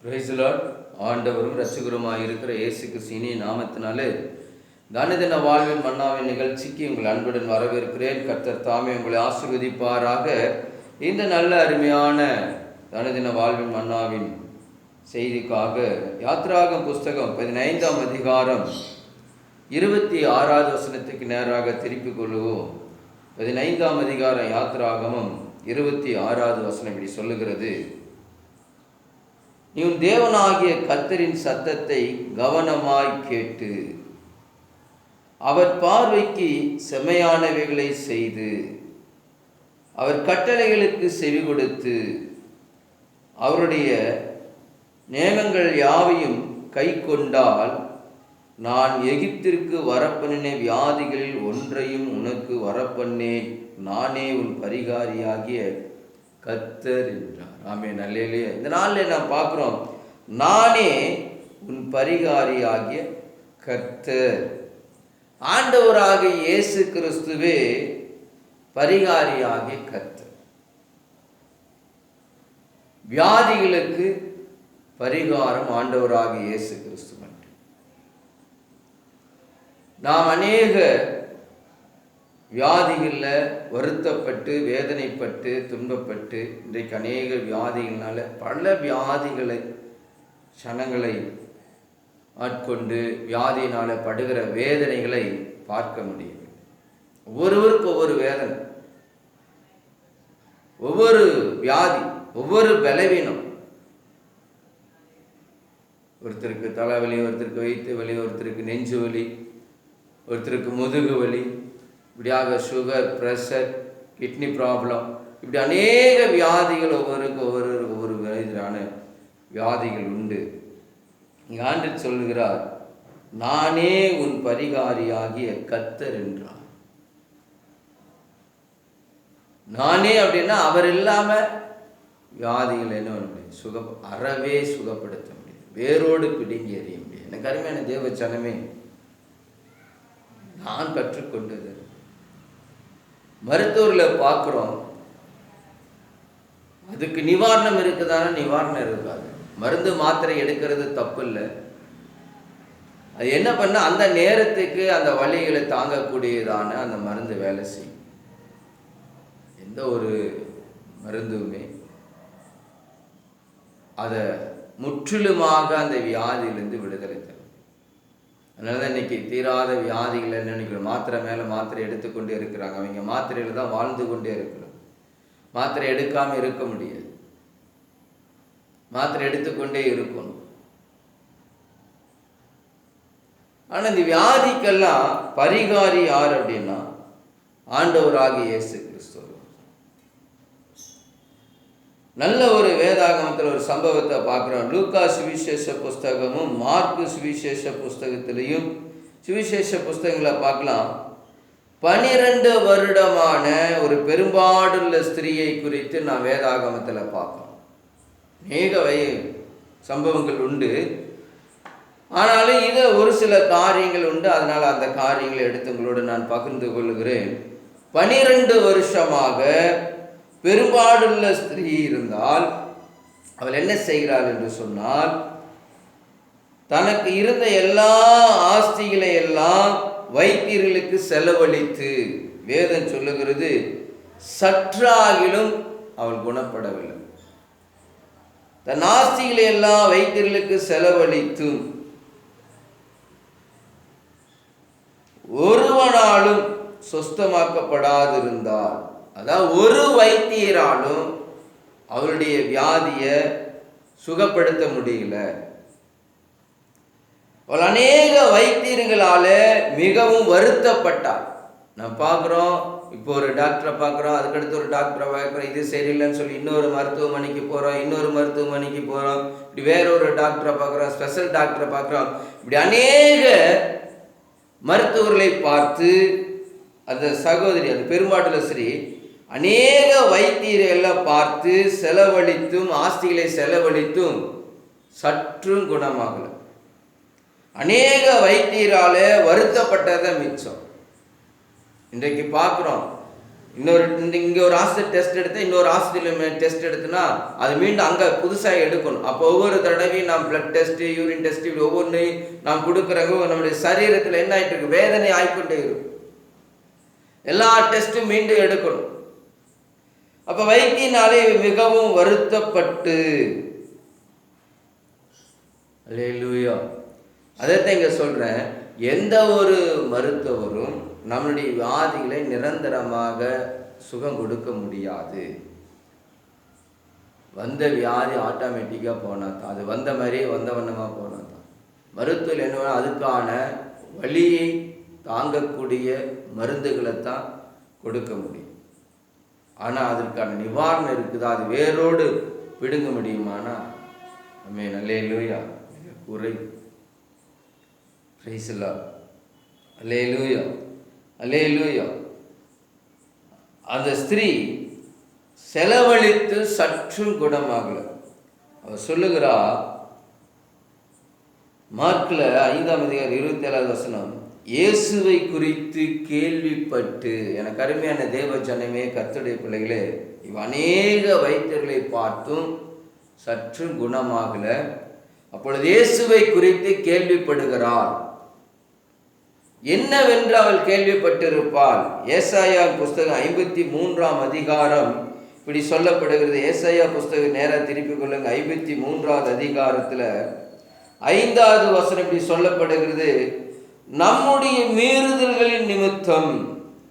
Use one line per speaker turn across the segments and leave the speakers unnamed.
Price the Lord. ஆண்டவரும் இரட்சகருமாய் இருக்கிற இயேசு கிறிஸ்துவின் நாமத்தினாலே தனதின வாழ்வின் மன்னாவின் நிகழ்ச்சிக்கு உங்கள் அன்புடன் வரவேற்கிறேன். கர்த்தர் தாமே உங்களை ஆசீர்வதிப்பாராக. இந்த நல்ல அருமையான தனதின வாழ்வின் மன்னாவின் செய்திக்காக யாத்ராகம புஸ்தகம் 15ஆம் அதிகாரம் 26வது வசனத்துக்கு நேராக திருப்பிக் கொள்ளுவோம். 15ஆம் அதிகாரம் யாத்ராகமம் 26வது வசனம் இப்படி சொல்லுகிறது: நீ உன் தேவனாகிய கர்த்தரின் சத்தத்தை கவனமாய் கேட்டு அவர் பார்வைக்கு செம்மையானவைகளை செய்து அவர் கட்டளைகளுக்கு செவி கொடுத்து அவருடைய நியமங்கள் யாவையும் கை கொண்டால் நான் எகிப்திற்கு வரப்பண்ணின வியாதிகளில் ஒன்றையும் உனக்கு வரப்பண்ணேன். நானே உன் பரிகாரியாகிய கர்த்தர் என்றார். ஆமென். அல்லேலூயா. இந்த நாளில் நாம் பார்க்குறோம், நானே உன் பரிகாரியாகிய கர்த்தர். ஆண்டவராகிய இயேசு கிறிஸ்துவே பரிகாரியாகிய கர்த்தர். வியாதிகளுக்கு பரிகாரம் ஆண்டவராகிய இயேசு கிறிஸ்து. நாம் அநேக வியாதிகளில் வருத்தப்பட்டு வேதனைப்பட்டு துன்பப்பட்டு இன்றைக்கு அநேக வியாதிகள்னால பல வியாதிகளை சனங்களை ஆட்கொண்டு வியாதியினால் படுகிற வேதனைகளை பார்க்க முடியும். ஒவ்வொருவருக்கு ஒவ்வொரு வேதனை, ஒவ்வொரு வியாதி, ஒவ்வொரு பலவீனம். ஒருத்தருக்கு தலைவலி, ஒருத்தருக்கு வயிற்று வலி, ஒருத்தருக்கு நெஞ்சு வலி, ஒருத்தருக்கு முதுகு வலி, இப்படியாக சுகர், ப்ரெஷர், கிட்னி ப்ராப்ளம், இப்படி அநேக வியாதிகள் ஒவ்வொரு விதமான வியாதிகள் உண்டு. இங்கே ஆண்டவர் சொல்லுகிறார், நானே உன் பரிகாரியாகிய கர்த்தர் என்றார். நானே அப்படின்னா அவர் இல்லாமல் வியாதிகள் என்ன பண்ண முடியும்? அறவே சுகப்படுத்த முடியும், வேரோடு பிடுங்கி எறிய முடியும். எனக்கு அருமையான தேவ ஜனமே, நான் கற்றுக்கொண்டது மருத்துவரில் பார்க்குறோம், அதுக்கு நிவாரணம் இருக்குதான? நிவாரணம் இருக்காது. மருந்து மாத்திரை எடுக்கிறது தப்பு இல்லை. அது என்ன பண்ண, அந்த நேரத்துக்கு அந்த வலிகளை தாங்கக்கூடியதான அந்த மருந்து வேலை செய்யும். எந்த ஒரு மருந்துமே அதை முற்றிலுமாக அந்த வியாதியிலிருந்து விடுதலை தரும். அதனால தான் இன்றைக்கி தீராத வியாதிகள் என்ன நினைக்கிறோம், மாத்திரை மேலே மாத்திரை எடுத்துக்கொண்டே இருக்கிறாங்க. அவங்க மாத்திரையில் தான் வாழ்ந்து கொண்டே இருக்கிறோம். மாத்திரை எடுக்காமல் இருக்க முடியாது, மாத்திரை எடுத்துக்கொண்டே இருக்கணும். ஆனால் இந்த வியாதிக்கெல்லாம் பரிகாரி யார் அப்படின்னா ஆண்டவராகிய இயேசு கிறிஸ்து. நல்ல ஒரு வேதாகமத்தில் ஒரு சம்பவத்தை பார்க்குறோம். லூக்கா சுவிசேஷ புஸ்தகமும் மார்க்கு சுவிசேஷ புஸ்தகத்திலையும் சுவிசேஷ புஸ்தகங்களை பார்க்கலாம். 12 வருடமான ஒரு பெரும்பாடுள்ள ஸ்திரீயை குறித்து நான் வேதாகமத்தில் பார்ப்போம். அநேக சம்பவங்கள் உண்டு, ஆனாலும் இது ஒரு சில காரியங்கள் உண்டு. அதனால் அந்த காரியங்களை எடுத்து உங்களோடு நான் பகிர்ந்து கொள்கிறேன். 12 வருஷமாக பெரும்பாடுள்ள ஸ்திரீ இருந்தால் அவள் என்ன செய்கிறாள் என்று சொன்னால், தனக்கு இருந்த எல்லா ஆஸ்திகளை எல்லாம் வைத்தியர்களுக்கு செலவழித்து, வேதம் சொல்லுகிறது, சற்றாகிலும் அவள் குணப்படவில்லை. தன் ஆஸ்திகளை எல்லாம் வைத்தியர்களுக்கு செலவழித்தும் ஒருவனாலும் சொஸ்தமாக்கப்படாதிருந்தால், அதாவது ஒரு வைத்தியராலும் அவருடைய வியாதியை சுகப்படுத்த முடியல. அவள் அநேக வைத்தியர்களால் மிகவும் வருத்தப்பட்டார். நான் பார்க்குறோம், இப்போ ஒரு டாக்டரை பார்க்குறோம், அதுக்கடுத்து ஒரு டாக்டரை பார்க்குறோம், இது சரியில்லைன்னு சொல்லி இன்னொரு மருத்துவமனைக்கு போகிறோம், இன்னொரு மருத்துவமனைக்கு போகிறோம், இப்படி வேறொரு டாக்டரை பார்க்குறோம், ஸ்பெஷல் டாக்டரை பார்க்குறோம். இப்படி அநேக மருத்துவர்களை பார்த்து அந்த சகோதரி, அந்த பெரும்பாட்டுல ஸ்ரீ அநேக வைத்தியர்களை பார்த்து செலவழித்தும் ஆஸ்திகளை செலவழித்தும் சற்றும் குணமாகலை. அநேக வைத்தியரால் வருத்தப்பட்டதை மிச்சம். இன்றைக்கு பார்க்குறோம், இங்கே ஒரு ஆசிரியர் டெஸ்ட் எடுத்து இன்னொரு ஆசிரியர் டெஸ்ட் எடுத்துனா அது மீண்டும் அங்கே புதுசாக எடுக்கணும். அப்போ ஒவ்வொரு தடவையும் நாம் பிளட் டெஸ்ட்டு, யூரின் டெஸ்ட், இப்படி ஒவ்வொன்றையும் நாம் கொடுக்குறவங்க நம்முடைய சரீரத்தில் என்ன ஆகிட்டு இருக்கு, வேதனை ஆகிக்கொண்டே இருக்கும். எல்லா டெஸ்ட்டும் மீண்டும் எடுக்கணும். அப்போ வைத்தியனாலே மிகவும் வருத்தப்பட்டு, அல்லேலூயா, அதைத்தான் இங்கே சொல்கிறேன், எந்த ஒரு மருத்துவரும் நம்முடைய வியாதிகளை நிரந்தரமாக சுகம் கொடுக்க முடியாது. வந்த வியாதி ஆட்டோமேட்டிக்காக போனால் தான், அது வந்த மாதிரியே வந்த வண்ணமாக போனால் தான். மருத்துவம் என்ன, அதுக்கான வலியை தாங்கக்கூடிய மருந்துகளை தான் கொடுக்க முடியும். ஆனால் அதற்கான நிவாரணம் இருக்குதா, அது வேரோடு பிடுங்க முடியுமானா நம்ம அல்லேலூயா குறை. Praise the lord. Hallelujah, hallelujah. அந்த ஸ்திரீ செலவழித்து சற்றும் குணமாகல. அவர் சொல்லுகிறா, மார்க்கில் 5:27 இயேசுவை குறித்து கேள்விப்பட்டு, எனக்கு அருமையான தேவ ஜனமே, கர்த்தருடைய பிள்ளைகளே, இவ் அநேக வைத்தியர்களை பார்த்தும் சற்றும் குணமாகல. அப்பொழுது இயேசுவை குறித்து கேள்விப்படுகிறாள். என்னவென்று அவள் கேள்விப்பட்டிருப்பாள்? ஏசாயா புஸ்தகம் 53 இப்படி சொல்லப்படுகிறது. ஏசாயா புஸ்தகம் நேராக திருப்பிக் கொள்ளுங்க. 53 5 இப்படி சொல்லப்படுகிறது, நம்முடைய மீறுதல்களின் நிமித்தம்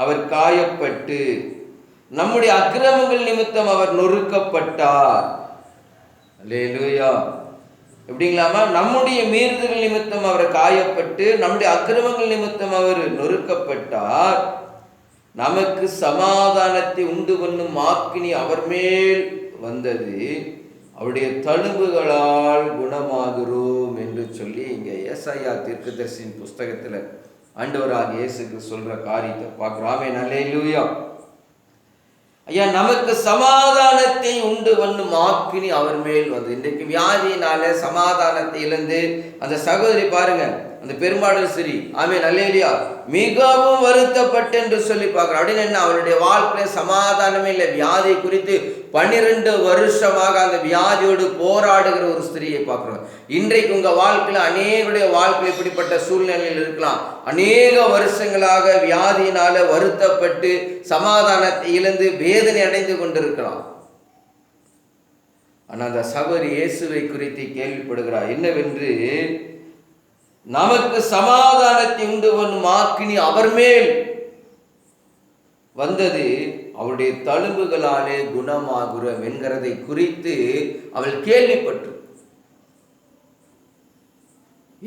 அவர் காயப்பட்டு, நம்முடைய அக்கிரமங்கள் நிமித்தம் அவர் நொறுக்கப்பட்டார். அல்லேலூயா. எப்படிங்களாமா? நம்முடைய மீறுதல்கள் நிமித்தம் அவர் காயப்பட்டு, நம்முடைய அக்கிரமங்கள் நிமித்தம் அவர் நொறுக்கப்பட்டார். நமக்கு சமாதானத்தை உண்டு பண்ணும் ஆக்கினி அவர் மேல் வந்தது, அவருடைய தழும்புகளால் குணமாகிறோம் என்று சொல்லி இங்கே ஏசாயா தீர்க்கதரிசியின் புஸ்தகத்தில் ஆண்டவராக இயேசுக்கு சொல்ற காரியத்தை பார்க்கிறோம். ஆமென், அல்லேலூயா. ஐயா, நமக்கு சமாதானத்தை உண்டு பண்ணும் ஆக்கினி அவர் மேல் வந்து, இன்றைக்கு வியாதியினால சமாதானத்தை இழந்து அந்த சகோதரி பாருங்க, அந்த பெரும்பாடல் சரி, ஆமென், அல்லேலூயா, மிகவும் வருத்தப்பட்டு என்று சொல்லி பார்க்கிறோம். அப்படின்னு என்ன, அவருடைய வாழ்க்கையில சமாதானமே இல்லை. வியாதி குறித்து 12 வருஷமாக அந்த வியாதியோடு போராடுகிற ஒரு ஸ்திரியை பார்க்கிறோம். இன்றைக்கு உங்க வாழ்க்கையில அநேகருடைய வாழ்க்கையில் இப்படிப்பட்ட சூழ்நிலையில் இருக்கலாம். அநேக வருஷங்களாக வியாதியினால வருத்தப்பட்டு சமாதானத்தை இழந்து வேதனை அடைந்து கொண்டிருக்கலாம். ஆனால் அந்த சகோதரி இயேசுவை குறித்து கேள்விப்படுகிறார். என்னவென்று, நமக்கு சமாதானத்தை உண்டு பண்ணும் ஆக்கினி அவர் மேல் வந்தது, அவருடைய தழும்புகளாலே குணமாகுறோம் என்கிறதை குறித்து அவள் கேள்விப்பட்டு,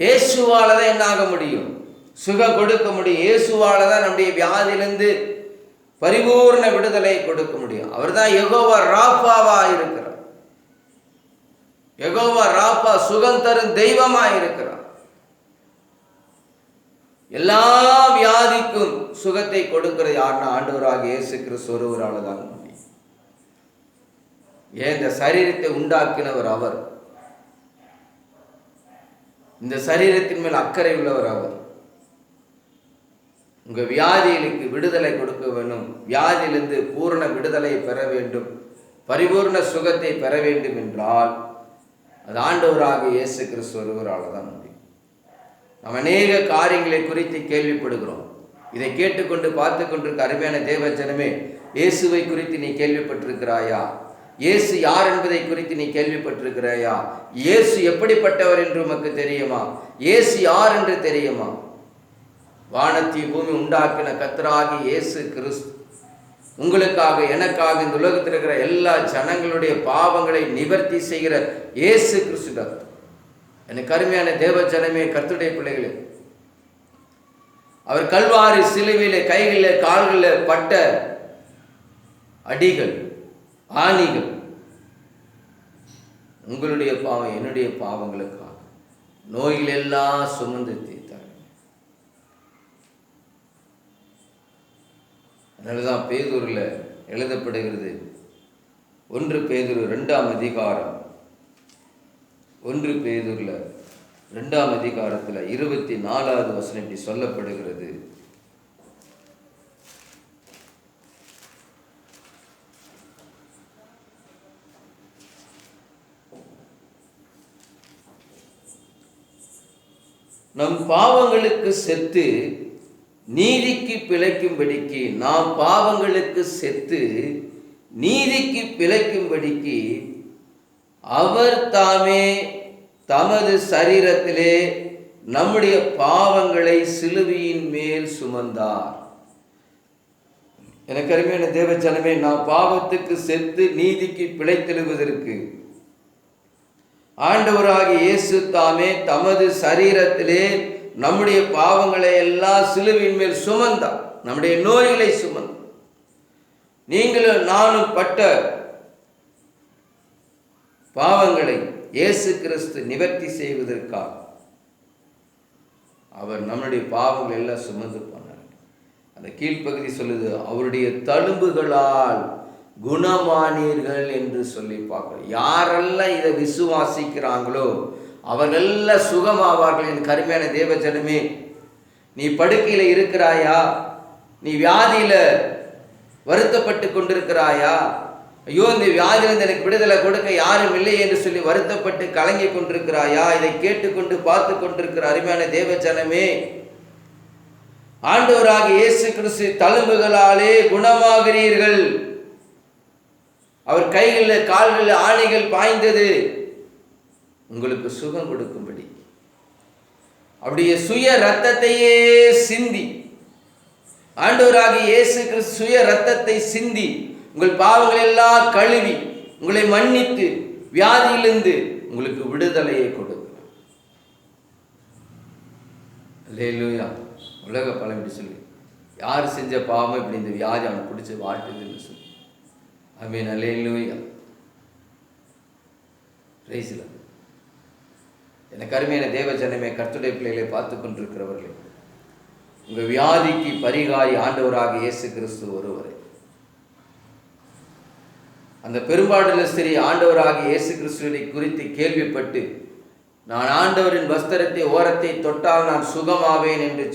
இயேசுவால தான் என்ன ஆக முடியும், சுகம் கொடுக்க முடியும். இயேசுவால தான் நம்முடைய வியாதியிலிருந்து பரிபூர்ண விடுதலை கொடுக்க முடியும். அவர் தான் யெகோவா ராஃபாவா இருக்கிறார். யெகோவா ராஃபா சுகம் தரும் தெய்வமா இருக்கிறார். எல்லா வியாதிக்கும் சுகத்தை கொடுக்கிற யாருன்னா ஆண்டவராக இயேசு கிறிஸ்து ஒருவரால தான் முடியும். ஏன், இந்த சரீரத்தை உண்டாக்கினவர் அவர். இந்த சரீரத்தின் மேல் அக்கறை உள்ளவர் அவர். உங்க வியாதிகளுக்கு விடுதலை கொடுக்க வேண்டும், வியாதியிலிருந்து பூரண விடுதலை பெற வேண்டும், பரிபூர்ண சுகத்தை பெற வேண்டும் என்றால் அது ஆண்டவராக இயேசு கிறிஸ்து ஒருவரால தான் முடியும். நாம் அநேக காரியங்களை குறித்து கேள்விப்படுகிறோம். இதை கேட்டுக்கொண்டு பார்த்து கொண்டிருக்க அருமையான தேவ ஜனமே, இயேசுவை குறித்து நீ கேள்விப்பட்டிருக்கிறாயா? இயேசு யார் என்பதை குறித்து நீ கேள்விப்பட்டிருக்கிறாயா? இயேசு எப்படிப்பட்டவர் என்று உமக்கு தெரியுமா? இயேசு யார் என்று தெரியுமா? வானத்தை பூமி உண்டாக்கின கர்த்தராகிய இயேசு கிறிஸ்து உங்களுக்காக, எனக்காக, இந்த உலகத்தில் இருக்கிற எல்லா ஜனங்களுடைய பாவங்களை நிவர்த்தி செய்கிற இயேசு கிறிஸ்து. எனக்கு அருமையான தேவ ஜனமே, கர்த்தருடைய பிள்ளைகளே, அவர் கல்வாரி சிலுவையிலே கைகளில் கால்களில் பட்ட அடிகள், ஆணிகள் உங்களுடைய பாவம் என்னுடைய பாவங்களுக்காக நோய்கள் எல்லாம் சுமந்து தீர்த்தார். அதனாலதான் பேதுருல எழுதப்படுகிறது, 1 பேதுரு 2 1 பேதுருல 2 24 இப்படி சொல்லப்படுகிறது, நம் பாவங்களுக்கு செத்து நீதிக்கு பிழைக்கும்படிக்கு, நாம் பாவங்களுக்கு செத்து நீதிக்கு பிழைக்கும்படிக்கு அவர் தாமே தமது சரீரத்திலே நம்முடைய பாவங்களை சிலுவையின் மேல் சுமந்தார். எனக்கு அருமையான தேவ ஜனமே, நாம் பாவத்துக்கு செத்து நீதிக்கு பிழைத்தெழுவதற்கு ஆண்டவராகிய இயேசு தாமே தமது சரீரத்திலே நம்முடைய பாவங்களை எல்லாம் சிலுவையின் மேல் சுமந்தார். நம்முடைய நோய்களை சுமந்தார். நீங்களும் நானும் பட்ட பாவங்களை இயேசு கிறிஸ்து நிவர்த்தி செய்வதற்காக அவர் நம்முடைய பாவங்கள் எல்லாம் சுமந்து போனார். அந்த கீழ்ப்பகுதி சொல்லுது, அவருடைய தழும்புகளால் குணமானீர்கள் என்று சொல்லி பார்க்கிறோம். யாரெல்லாம் இதை விசுவாசிக்கிறாங்களோ அவர்களெல்லாம் சுகமாவார்கள். என் கருமையான தேவ ஜனமே, நீ படுக்கையில் இருக்கிறாயா? நீ வியாதியில வருத்தப்பட்டு கொண்டிருக்கிறாயா? ஐயோ, இந்த வியாதியிலிருந்து எனக்கு விடுதலை கொடுக்க யாரும் இல்லை என்று சொல்லி வருத்தப்பட்டு கலங்கி கொண்டிருக்கிறாயா? இதை கேட்டுக்கொண்டு பார்த்து கொண்டிருக்கிற அருமையான தேவ ஜனமே, ஆண்டவராகிய இயேசு கிறிஸ்து தழும்புகளாலே குணமாகிறீர்கள். அவர் கைகளில் கால்களில் ஆணிகள் பாய்ந்தது உங்களுக்கு சுகம் கொடுக்கும்படி. அவருடைய சுய ரத்தத்தையே சிந்தி, ஆண்டவராகிய இயேசு கிறிஸ்து சுய ரத்தத்தை சிந்தி உங்கள் பாவங்கள் எல்லாம் கழுவி உங்களை மன்னித்து வியாதியிலிருந்து உங்களுக்கு விடுதலையை கொடுக்கிறார். அல்லேலூயா. உலக பழம் இப்படி சொல்லி, யார் செஞ்ச பாவம் இப்படி இந்த வியாதி அவனை பிடிச்சி வாட்டுதுன்னு சொல்லி. Amen. Hallelujah. Praise the lord. எனக்கு அருமையான தேவ ஜனமே, கர்த்தருடைய பிள்ளைகளை பார்த்து கொண்டிருக்கிறவர்களே, உங்கள் வியாதிக்கு பரிகாரி ஆண்டவராக இயேசு கிறிஸ்து ஒருவரே. அந்த பெரும்பாடுள்ள ஸ்திரீ ஆண்டவராக இயேசு கிறிஸ்துவை குறித்து கேள்விப்பட்டு, நான் ஆண்டவரின் வஸ்திரத்தை ஓரத்தை தொட்டால் நான் சுகமாவேன் என்று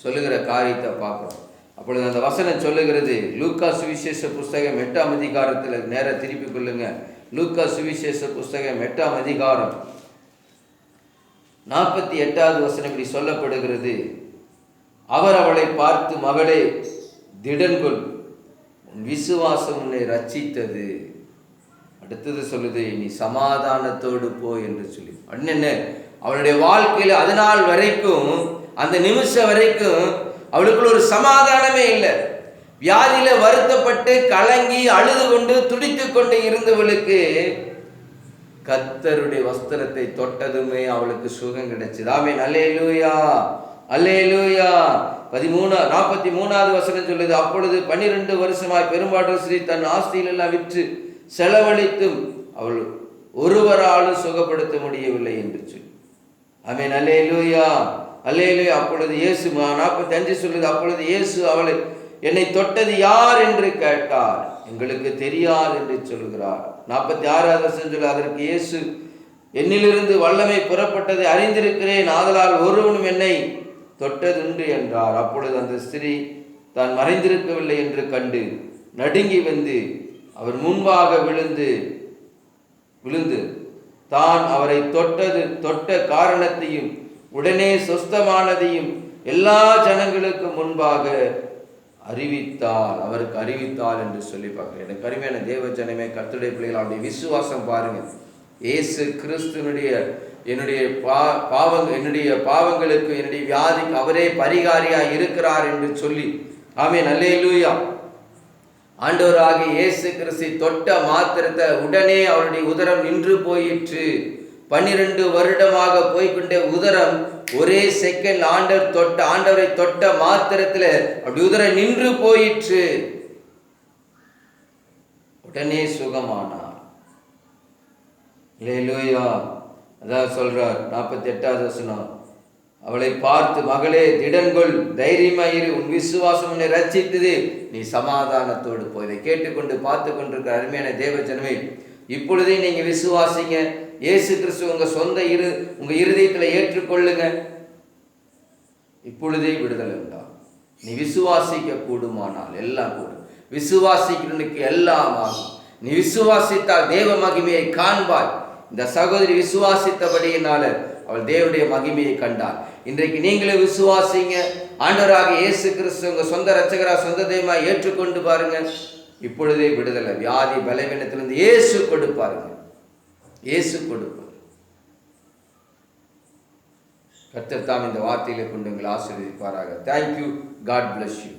சொல்லுகிற காரியத்தை பார்க்கிறோம். அப்பொழுது அந்த வசனம் சொல்லுகிறது, லூக்கா சுவிசேஷ புஸ்தகம் 8ஆம் அதிகாரத்தில் நேர திருப்பி கொள்ளுங்க. லூக்கா சுவிசேஷ புஸ்தகம் 8ஆம் அதிகாரம் 48வது வசனம் இப்படி சொல்லப்படுகிறது. அவர் அவளை பார்த்து, மகளே திடன்கொள், உன் விசுவாசம் உன்னை ரட்சித்தது. அடுத்தது சொல்லுது, நீ சமாதானத்தோடு போ என்று சொல்லி. என்ன, அவளுடைய வாழ்க்கையில் அதனால் வரைக்கும், அந்த நிமிஷம் வரைக்கும் அவளுக்குள்ள ஒரு சமாதானமே இல்லை. வியாதியில வருத்தப்பட்டு கலங்கி அழுது கொண்டு துடித்து கொண்டு இருந்தவளுக்கு கர்த்தருடைய வஸ்திரத்தை தொட்டதுமே அவளுக்கு சுகம் கிடைச்சது. ஆமென். அல்லேலூயா, அல்லேலூயா. 43வது வசனம் சொல்லுது, அப்பொழுது 12 வருஷமாய் பெரும்பாடு ஸ்ரீ தன் ஆஸ்தியில் எல்லாம் விற்று செலவழித்தும் அவள் ஒருவராலும் சுகப்படுத்த முடியவில்லை என்று சொல்லி. ஆமென். அல்லேலூயா, அல்லேலூயா. அப்பொழுது இயேசு 45 சொல்லுது, அப்பொழுது இயேசு அவளை, என்னை தொட்டது யார் என்று கேட்டார். எங்களுக்கு தெரியாது என்று சொல்கிறார். 46வது வசனம் சொல்லுது, அதற்கு இயேசு, என்னிலிருந்து வல்லமை புறப்பட்டதை அறிந்திருக்கிறேன், ஆதலால் ஒருவனும் என்னை தொட்டதுண்டு என்றார். அப்பொழுது அந்த ஸ்திரீ தான் மறைந்திருக்கவில்லை என்று கண்டு நடுங்கி வந்து அவர் முன்பாக விழுந்து தான் அவரை தொட்ட காரணத்தையும் உடனே சொஸ்தமானதையும் எல்லா ஜனங்களுக்கு முன்பாக அவருக்கு அறிவித்தாள் என்று சொல்லி பார்க்கிறேன். எனக்கு அருமையான தேவ ஜனமே, கர்த்தருடைய பிள்ளைகள், அவருடைய விசுவாசம் பாருங்க. இயேசு கிறிஸ்துனுடைய என்னுடைய பாவங்களுக்கு, என்னுடைய வியாதிக்கு அவரே பரிகாரியாய் இருக்கிறார் என்று சொல்லி. ஆமென். அல்லேலூயா. ஆண்டவராகிய இயேசு கிறிஸ்து தொட்ட மாத்திரத்தை உடனே அவருடைய உதரம் நின்று போயிற்று. 12 வருடமாக போய்கொண்டே உதரம் ஒரே செகண்ட் ஆண்டவரை தொட்ட மாத்திரத்தில் அப்படி உதரம் நின்று போயிற்று. உடனே சுகமானார். அல்லேலூயா. அதான் சொல்றார் 48வது வசனம், அவளை பார்த்து, மகளே திடன்கொள், தைரியமாயிரு, உன் விசுவாசம் உன்னை ரட்சித்தது, நீ சமாதானத்தோடு போய். இதை கேட்டுக்கொண்டு பார்த்து கொண்டிருக்கிற அருமையான தேவ ஜனமே, இப்பொழுதே நீங்க விசுவாசிங்க. இயேசு கிறிஸ்து உங்க இருதயத்தில் ஏற்றுக்கொள்ளுங்க. இப்பொழுதே விடுதலை உண்டாகும். நீ விசுவாசிக்க கூடுமானால் எல்லாம் கூடும். விசுவாசிக்கிறனுக்கு எல்லாம் ஆகும். நீ விசுவாசித்தால் தேவ மகிமையை காண்பாய். இந்த சகோதரி விசுவாசித்தபடியினால அவள் தேவனுடைய மகிமையை கண்டாள். இன்றைக்கு நீங்களே விசுவாசிங்க, ஆண்டவராக இயேசு கிறிஸ்து உங்க சொந்த இரட்சகரா சொந்த தெய்வமா ஏற்றுக்கொண்டு பாருங்க. இப்பொழுதே விடுதலை, வியாதி பலவீனத்திலிருந்து இயேசு கொடுப்பாருங்க, இயேசு கொடுப்பார். கர்த்தர் தாம் இந்த வார்த்தையிலே கொண்டு உங்களை ஆசீர்வதிப்பாராக. தேங்க்யூ. God bless you.